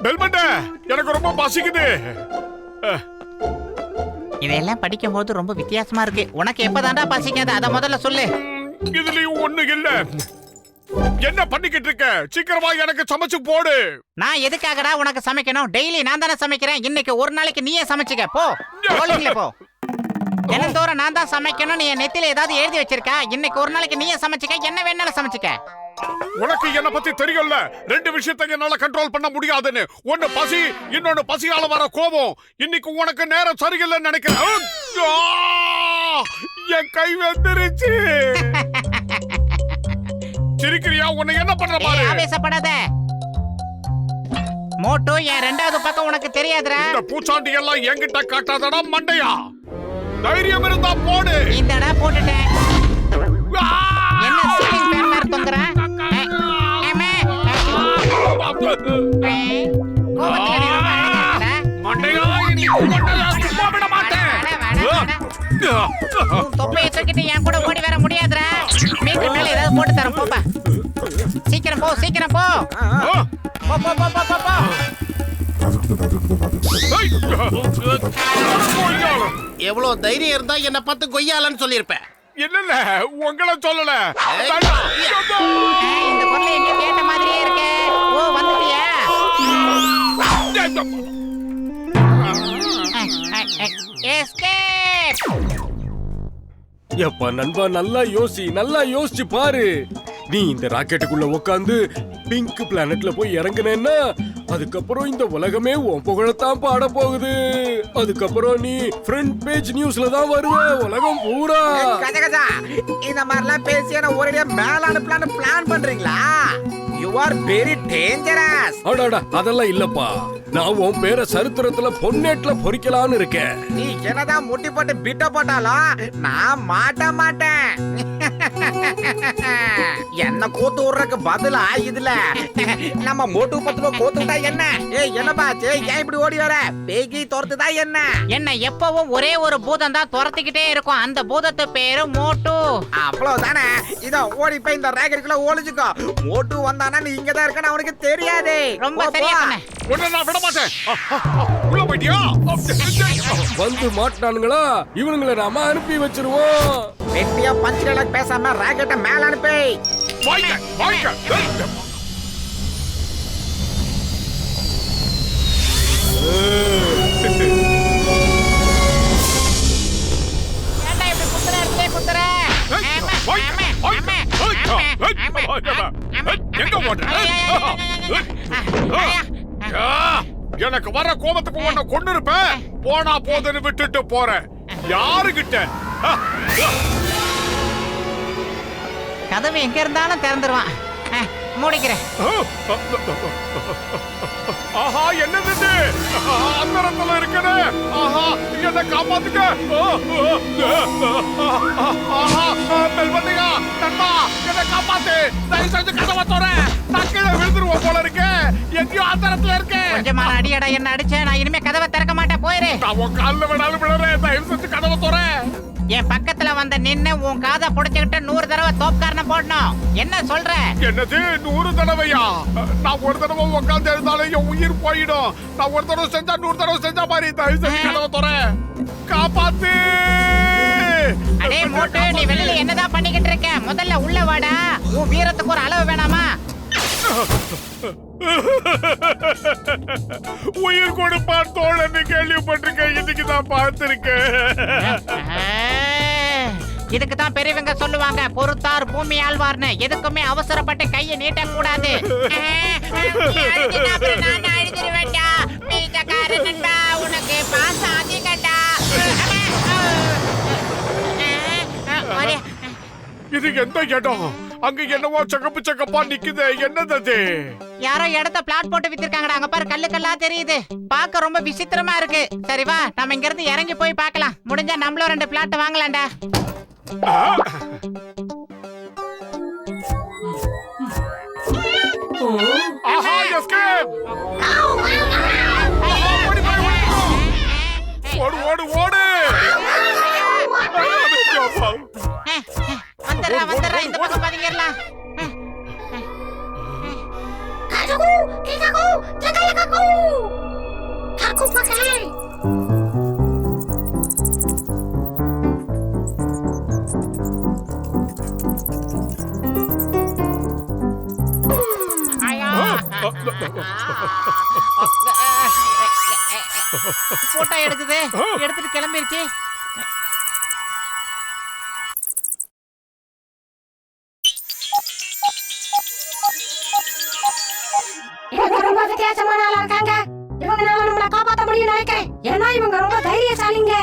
பெல்மண்டே, எனக்கு ரொம்ப பசிக்குது. இதெல்லாம் படிக்கும் போது ரொம்ப வித்தியாசமா இருக்கு. உனக்கு எப்பதான்டா பசிக்காது அத முதல்ல சொல்லு. இதுலயும் ஒண்ணு இல்ல. என்ன பண்ணிக்கிட்டு இருக்க? சீக்கிரமா எனக்கு சமைச்சு போடு. நான் எதுக்காகடா உனக்கு சமைக்கணும்? டெய்லி நான் தானே சமைக்கிறேன். இன்னைக்கு ஒரு நாளைக்கு நீயே சமைச்சுக்க போ. போ. தினந்தோறும் நான் தான் சமைக்கணும். நீ நெத்தில ஏதாவது எழுதி வச்சிருக்கா? இன்னைக்கு ஒரு நாளைக்கு நீயே சமைச்சுக்க. என்ன வேணாலும் சமைச்சுக்க. உனக்கு என்ன பத்தி தெரியும்ல. ரெண்டு விஷயத்தை என்னால கண்ட்ரோல் பண்ண முடியாதுன்னு. ஒன்னு பசி, இன்னொன்னு பசியால வர கோபம். இன்னைக்கு உனக்கு நேரம் சரியில்லைன்னு நினைக்கிறேன். என் கை வெந்துருச்சு. சிரிக்கிறியா? உன்னை என்ன பண்ற பாரு. ஆவேசப்படாத மோட்டோ. என் ரெண்டாவது பக்கம் உனக்கு தெரியாதுடா. இந்த பூச்சாண்டி எல்லாம் என்கிட்ட காட்டாதடா மண்டையா. தைரியம் இருந்தா போடு. இந்தடா போட்டுட்டேன். என்ன சீலிங் ஃபேன் மாதிரி தொங்குற? தொப்பையை தூக்கிட்டு என் கூட ஓடி வர முடியாதுடா. மீட்டர் மேல ஏதாவது போட்டு தரேன். போப்பா, சீக்கிரம் போ, சீக்கிரம் போ. போ போ போ போ போ. எவ்வளவு தைரியம் இருந்தா என்ன பார்த்து கொய்யாலன்னு சொல்லிருப்பேன். இல்ல உங்களை சொல்லல. இந்த பொருளை எங்க கேட்ட மாதிரியே இருக்கு. ஓ வந்துட்டியா? எஸ்கேப். எப்பா நண்பா, நல்லா யோசிச்சு பாரு. நீ இந்த ராக்கெட்டுக்குள்ள உட்காந்து பிங்க் பிளானட்ல போய் இறங்குனேன்னா அதுக்கப்புறம் இந்த உலகமே உன் புகழத்தான் பாட போகுது. அதுக்கப்புறம் நீ ஃப்ரண்ட் பேஜ் நியூஸ்ல தான் வருவ உலகம் பூரா. கஜகஜா, இந்த மாதிரிலாம் பேசி என்ன ஒரேடியா மேல அனுப்பலான்னு பிளான் பண்றீங்களா? You are very dangerous. அடடா, அதெல்லாம் இல்லப்பா. நான் உன் பேரை சரித்திரத்துல பொன்னேட்ல பொறிக்கலான்னு இருக்கேன். நீ என்னதான் முட்டி போட்டு பிட்ட போட்டாலும் நான் மாட்டேன். என்ன கோத்து விடுறதுக்கு பதிலா இதுல நம்ம மோட்டு பத்துல கோத்துட்டா என்ன? ஏய் என்ன பாச்சு, ஏன் இப்படி ஓடி வர? பேகி துரத்துதா என்ன? என்ன எப்பவும் ஒரே ஒரு பூதம் தான் துரத்திக்கிட்டே இருக்கும். அந்த பூதத்து பேரு மோட்டு. அவ்வளவுதானே. இதோ ஓடி போய் இந்த ராக்கெட்டுக்குள்ள ஒளிஞ்சுக்கோ. மோட்டு வந்தானா நீ இங்கதான் இருக்கன்னு அவனுக்கு தெரியாது. ரொம்ப சரியா சொன்ன. உன்னை நான் விட மாட்டேன். உள்ள போயிட்டியா? வந்து மாட்டானுங்களா? இவனுங்களை நாம அனுப்பி வச்சிருவோம். வெட்டியா பஞ்ச் டைலாக் பேசாம ராக்கெட்டை மேல அனுப்பி. வாங்க வாங்க. ஏன்டா இப்படி குத்துற? இடத்துல குத்துற. எங்க போட்ட? எனக்கு வர கோபத்துக்கு உன்னை கொண்டு இருப்பேன். போனா போதுன்னு விட்டுட்டு போறேன். யாருகிட்ட? கதவு எங்க இருந்தாலும் திறந்துருவான். மூடிக்கிறேன். ஆஹா, என்னது இது? அந்தரத்துல இருக்குது. ஆஹா, என்ன காப்பாத்துக்க. ஆஹா, பெல்மண்டையா, நண்பா, என்ன காப்பாத்து. தயவு செஞ்சு கதவை தோற. நான் கீழே விழுந்துருவோம் போல இருக்கு. எங்கேயோ அந்தரத்துல இருக்கு. கொஞ்சமான அடியடா என்ன அடிச்ச. நான் இனிமே கதவை திறக்க மாட்டேன். போயிரு. நான் உன் காலில் விடாலும் விடுறேன். தயவு செஞ்சு கதவை தோற. என் பக்கத்துல வந்து நின்னு உன் காதை புடிச்சுக்கிட்டு 100 தடவை தோப்காரனை போடணும். என்ன சொல்ற? என்னது 100 தடவையா? நான் ஒரு தடவை உட்காந்து எழுந்தாலும் என் உயிர் போயிடும். நான் ஒரு தடவை செஞ்சா 100 தடவை செஞ்சா மாதிரி. தயவு செஞ்சு கதவை தோற. காப்பாத்து. அடே மோட்டு, நீ வெளியில என்னதான் பண்ணிக்கிட்டு இருக்க? முதல்ல உள்ள வாடா. உன் வீரத்துக்கு ஒரு அளவு வேணாமா? உயிர் கொடுப்பான் தோழன்னு கேள்விப்பட்டிருக்கேன். இன்னைக்கு தான் பார்த்திருக்கேன். இதுக்கு தான் பெரியவங்க சொல்லுவாங்க, பொறுத்தார் பூமி ஆழ்வார்னு. எதுக்குமே அவசரப்பட்டு கையை நீட்ட கூடாது. உனக்கு பாசம் அதிகண்டா. இது எந்த இடம்? அங்க என்னவோ சகப்பு சகப்பா நிக்குது. என்னது? யாரோ இடத்த பிளாட் போட்டு வித்திருக்காங்கடா. அங்க பாரு, கல்லு கல்லா தெரியுது. பார்க்க ரொம்ப விசித்திரமா இருக்கு. சரி வா, நம்ம இங்க இருந்து இறங்கி போய் பார்க்கலாம். முடிஞ்சா நம்மளும் 2 பிளாட் வாங்கலாம்டா. ஆஹா, எஸ்கேப். ஓடு ஓடு ஓடு. போட்டோ எடுக்குது, எடுத்துட்டு கிளம்பிருச்சு. இவங்க ரொம்ப வித்தியாசமான ஆளா இருக்காங்க. இவங்கனால நம்மள காப்பாத்த முடியும்னு நினைக்கிறேன். ஏன்னா இவங்க ரொம்ப தைரியசாலிங்க.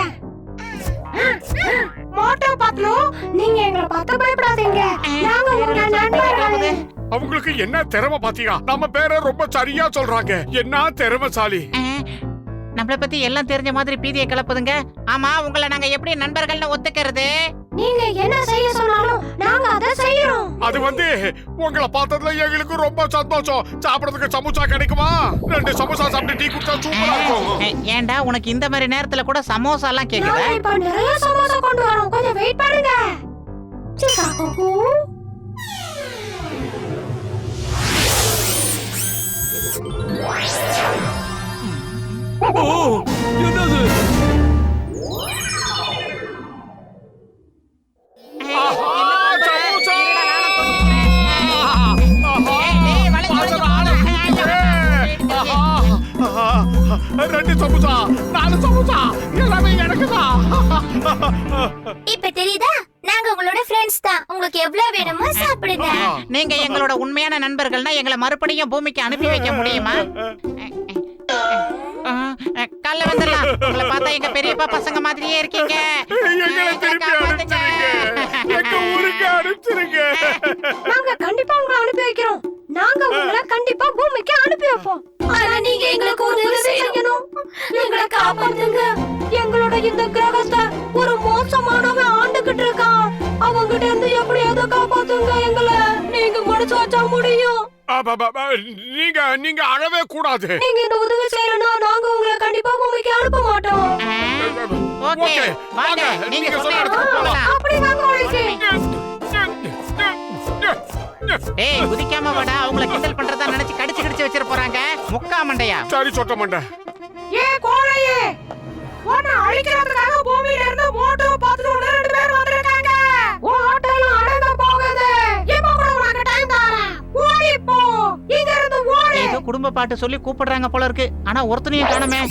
மோட்டோ பத்லு, நீங்க எங்களை பார்த்து பயப்படாதீங்க. நாங்க உங்க நண்பர்கள். அவங்களுக்கு என்ன திறமை பாத்தியா? நம்ம பேரை ரொம்ப சரியா சொல்றாங்க. என்ன திறமைசாலி. நம்மள பத்தி எல்லாம் தெரிஞ்ச மாதிரி பீதியை கிளப்புதுங்க. ஆமா, உங்களை நாங்க எப்படி நண்பர்கள்னு ஒத்துக்கிறது? நீங்க என்ன செய்ய சொன்னாலும் நாங்க அதை செய்யறோம். அது உங்களை பார்த்ததுல எங்களுக்கு ரொம்ப சந்தோஷம். சாப்பிடறதுக்கு சமோசா கிடைக்குமா? 2 சமோசா சாப்பிட்டு டீ குடிச்சா சூப்பரா இருக்கும். ஏன்டா உனக்கு இந்த மாதிரி நேரத்துல கூட சமோசா எல்லாம் கேக்குதா? நான் இப்ப நிறைய சமோசா கொண்டு வரோம். கொஞ்சம் வெயிட் பண்ணுங்க. சிக்கா குக்கு. என்னது? சமோசா! ரெண்டு சமோசா, 4 சமோசா, எல்லாமே எனக்குதான். இப்ப தெரியுதா? நாங்க உங்களோட ஃப்ரெண்ட்ஸ் தான். உங்களுக்கு எவ்வளவு வேணுமோ சாப்பிடுங்க. நீங்க எங்களோட உண்மையான நண்பர்கள்னா எங்களை மறுபடியும் பூமிக்கு அனுப்பி வைக்க முடியுமா? காலைல வந்துடலாம். உங்களை பார்த்தா எங்க பெரியப்பா பசங்க மாதிரியே இருக்கீங்க. எங்களை திருப்பி அனுப்பிச்சிருங்க. எங்க ஊருக்கு அனுப்பிச்சிருங்க. நாங்க கண்டிப்பா உங்களை அனுப்பி வைக்கிறோம். நாங்க உங்களை கண்டிப்பா பூமிக்கு அனுப்பி வைப்போம். ஆனா நீங்க எங்களுக்கு உதவி செய்யணும். எங்களை காப்பாத்துங்க. எங்களோட இந்த கிரகத்தை ஒரு மோசமானவன் ஆண்டுகிட்டு இருக்கான். அவங்கிட்ட இருந்து எப்படியாவது காப்பாத்துங்க எங்களை. நீங்க முடிச்சு வச்சா முடியும். நீங்க அழவே கூடாது. நீங்க இந்த உதவி செய்யறனா நாங்க உங்களை கண்டிப்பா பூமிக்கு அனுப்ப மாட்டோம். ஓகே, வாங்க. நீங்க சொன்ன இடத்துக்கு போலாம். அப்படி வாங்க ஒழிச்சு. டேய், குதிக்காம வாடா. அவங்கள கிண்டல் பண்றதா நினைச்சு கடிச்சு வச்சிர போறாங்க. முக்கா மண்டையா. சரி சொட்ட மண்டை. கோழையே, உன்னை அழிக்கிறதுக்காக பூமியில இருந்து மோட்டோ பார்த்துட்டு 2 பேர் வந்திருக்காங்க. உன் ஆட்டோலாம் அடங்க போகுது. இப்போ கூட உனக்கு டைம் தரேன். ஓடி போ. இங்க இருந்து ஓடு. ஏதோ குடும்ப பாட்டு சொல்லி கூப்பிடுறாங்க போல இருக்கு. ஆனா ஒருத்தனையும் காணோமே.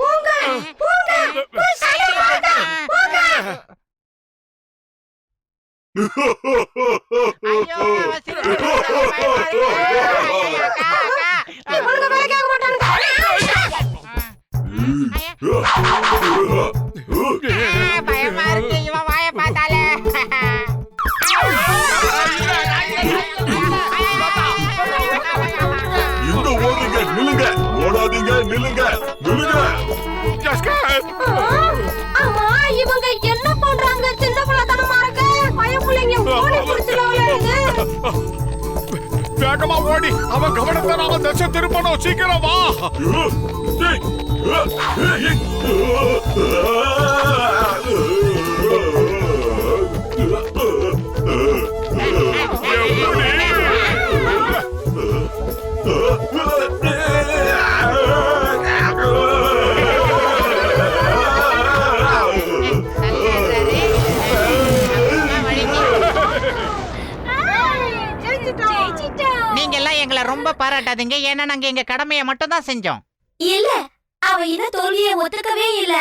போங்க போங்க. போய் சைடுல வாங்க. போங்க. ஐயோ, இவனுங்க வேலை கேட்க மாட்டானுங்க. பயமா இருக்கு. இவன் வாயை பார்த்தாலே. எங்க ஓடுறீங்க? நில்லுங்க. ஓடாதீங்க. நில்லுங்க. நில்லுங்க. ஆமா, இவங்க என்ன பண்றாங்க? சின்ன பிள்ளைத்தனமா இருக்கு. பயப்புள்ளைங்க ஓடி புடிச்சுலவங்க. வேகமா ஓடி அவன் கவனத்தை நாம திசை திருப்பணும். சீக்கிரம் வா. நீங்க எல்லாம் எங்களை ரொம்ப பாராட்டாதீங்க. ஏன்னா நாங்க எங்க கடமையை மட்டும் தான் செஞ்சோம். இல்ல, அவ இன்னும் தோல்வியை ஒத்துக்கவே இல்ல.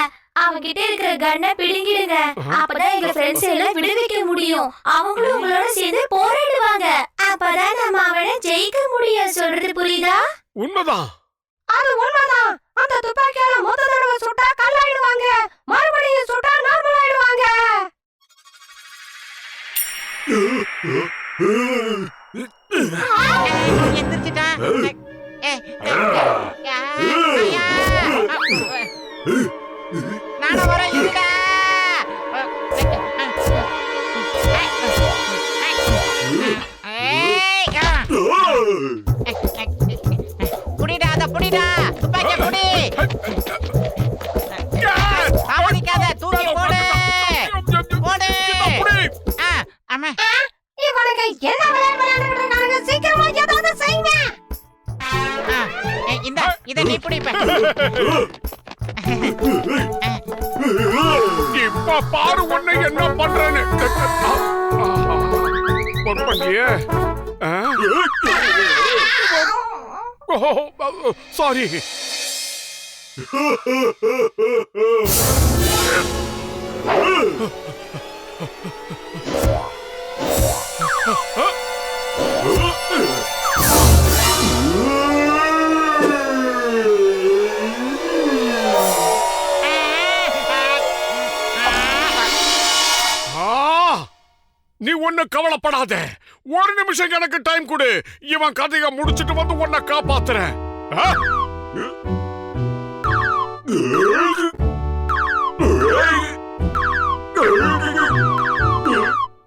அவங்கிட்ட இருக்கிற கண்ணை பிடுங்கிடுங்க. அப்பதான் எங்க ஃப்ரெண்ட்ஸ் எல்லாம் விடுவிக்க முடியும். அவங்களும் உங்களோட சேர்ந்து போராடுவாங்க. அப்பதான் நம்ம அவனை ஜெயிக்க முடியும். சொல்றது புரியுதா? உண்மைதான். அது உண்மைதான். அந்த துப்பாக்கியால மொத்த தடவை சுட்டா கல்லாயிடுவாங்க. மறுபடியும் சுட்டா நார்மல் ஆயிடுவாங்க. எந்திரிச்சிட்டான். நானும் வரேன். இருடா. புடிடா, அத புடிடா. துப்பாக்கிய புடி. தாமதிக்காத, தூக்கி போடு. போடு. ஆமா. இவனுக்கு என்ன விளையாட்டு விளையாடுறாங்க? சீக்கிரமா ஏதாவது செய்யுங்க. இத நீ பிடிப்ப. இப்ப பாரு உன்னை என்ன பண்றேன்னு. ஒர்க் பண்ணலையே சாரி. நீ ஒண்ணு கவலைப்படாத, ஒரு நிமிஷம் எனக்கு டைம் கொடு. இவன் கதையை முடிச்சிட்டு வந்து உன்னை காப்பாத்துறேன்.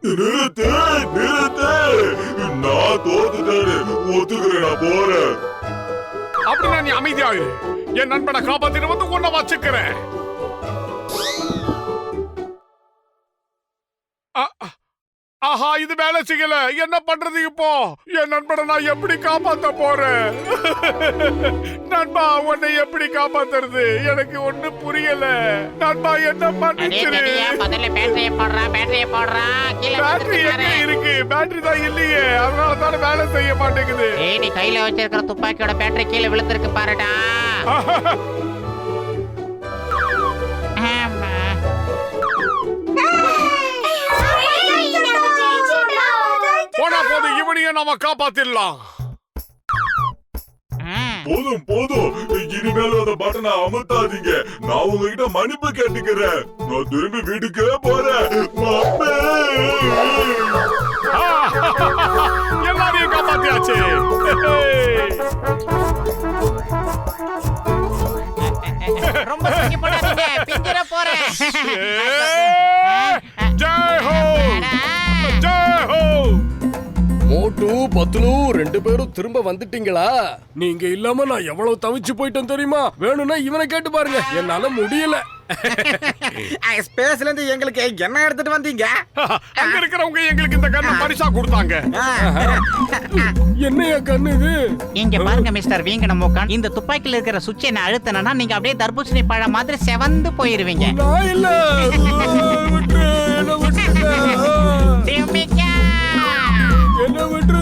நிறுத்து நிறுத்து, நான் தோத்துட்டேன், ஒத்துக்கிறேன், நான் போறேன். அப்படின்னா நீ அமைதியாகு. என் நண்பனை காப்பாத்திட்டு வந்து உன்னை வச்சுக்கிறேன். ஆஹா, இது வேலை செய்யல. என்ன பண்றது இப்போ? என் நண்பனை நான் எப்படி காப்பாத்த போறேன்? நண்பா, உன்னை எப்படி காப்பாத்துறது எனக்கு ஒண்ணு புரியல. நண்பா, என்ன பண்ணுச்சு? முதல்ல பேட்டரிய போடுறா, பேட்டரிய போடுறா. பேட்டரி எங்க இருக்கு? பேட்டரி தான் இல்லையே, அதனால தானே வேலை செய்ய மாட்டேங்குது. நீ கையில வச்சிருக்கிற துப்பாக்கியோட பேட்டரி கீழே விழுந்திருக்கு பாருடா. போனா போது இவனையும் நாம காப்பாத்திடலாம். போதும் போதும், இனிமேல் அந்த பட்டனை அமுத்தாதீங்க. நான் உங்ககிட்ட மன்னிப்பு கேட்டுக்கிறேன். நான் திரும்பி வீட்டுக்கே போறேன். எல்லாரையும் காப்பாத்தியாச்சு. ரொம்ப போடாதீங்க, பிஞ்சிர போறேன். ஜெய் ஹோ, ஜெய் ஹோ. மோட்டு பத்லு ரெண்டு பேரும் திரும்ப வந்துட்டீங்களா? நீங்க இல்லாம நான் எவ்வளவு தவிச்சு போயிட்டேன் தெரியுமா? வேணும்னா இவனை கேட்டு பாருங்க, என்னால முடியல. ஸ்பேஸ்ல இருந்து எங்களுக்கு என்ன எடுத்துட்டு வந்தீங்க? அங்க இருக்கிறவங்க எங்களுக்கு இந்த கண்ணு பரிசா கொடுத்தாங்க. என்னையா கண்ணு இது? இங்க பாருங்க மிஸ்டர் வீங்கன மூக்கன், இந்த துப்பாக்கில இருக்கிற சுவிட்சை நான் அழுத்தினா நீங்க அப்படியே தர்பூசணி பழம் மாதிரி செவந்து போயிருவீங்க. நான் இல்ல. விட்டுரு, என்ன விட்டுரு. திமிக்கா. என்ன விட்டுரு.